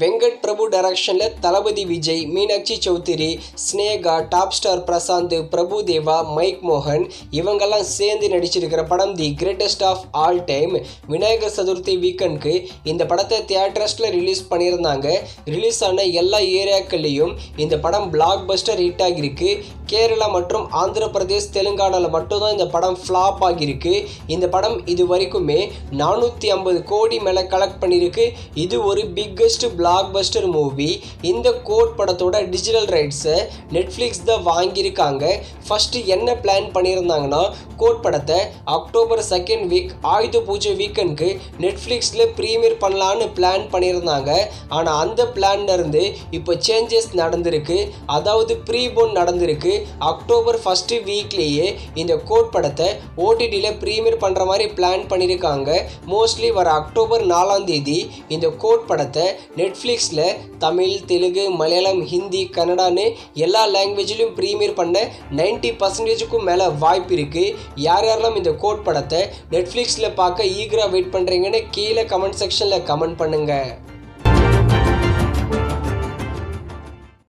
வெங்கட் பிரபு டைரக்ஷன்ல Thalapathy Vijay, Meenakshi Chaudhary, Sneha, top star Prashanth, Prabhu Deva, mike மோகன் இவங்கெல்லாம் சேர்ந்து நடிச்சிருக்கிற படம் the greatest of all time. Vinayagar Chaturthi வீக்கெண்டுக்கு இந்த படத்தை தியேட்டர்ஸ்ல ரிலீஸ் பண்ணியிருந்தாங்க. ரிலீஸ் ஆன எல்லா ஏரியாக்கள்லையும் இந்த படம் பிளாக் பஸ்டர் ஹிட் ஆகியிருக்கு. கேரளா மற்றும் ஆந்திர பிரதேஷ், தெலுங்கானாவில் மட்டும்தான் இந்த படம் ஃப்ளாப் ஆகியிருக்கு. இந்த படம் இது வரைக்குமே 450 கோடி மேலே கலெக்ட் பண்ணியிருக்கு. இது ஒரு பிக்கஸ்ட் பிளாக் பஸ்டர் மூவி. இந்த கோட் படத்தோட டிஜிட்டல் ரைட்ஸை நெட்ஃப்ளிக்ஸ் தான் வாங்கியிருக்காங்க. ஃபர்ஸ்ட் என்ன பிளான் பண்ணியிருந்தாங்கன்னா, கோட் படத்தை அக்டோபர் 2nd வீக் ஆயுத பூஜை வீக்கெண்டுக்கு நெட்ஃப்ளிக்ஸில் ப்ரீமியர் பண்ணலான்னு பிளான் பண்ணியிருந்தாங்க. ஆனால் அந்த பிளான்ல இருந்து இப்போ சேஞ்சஸ் நடந்திருக்கு. அதாவது ப்ரீபோன் நடந்திருக்கு. அக்டோபர் 1st வீக்லேயே இந்த கோட் படத்தை ஓடிடியில் ப்ரீமியர் பண்ணுற மாதிரி பிளான் பண்ணியிருக்காங்க. மோஸ்ட்லி வர அக்டோபர் 4ஆம் தேதி இந்த கோட் படத்தை நெட்ஃப்ளிக்ஸில் தமிழ், தெலுங்கு, மலையாளம், ஹிந்தி, கன்னடான்னு எல்லா லாங்குவேஜிலும் ப்ரீமியர் பண்ண 90%க்கும் மேலே வாய்ப்பு இருக்குது. யாரெல்லாம் இந்த கோட் படத்தை நெட்ஃப்ளிக்ஸில் பார்க்க ஈகராக வெயிட் பண்ணுறீங்கன்னு கீழே கமெண்ட் செக்ஷனில் கமெண்ட் பண்ணுங்கள்.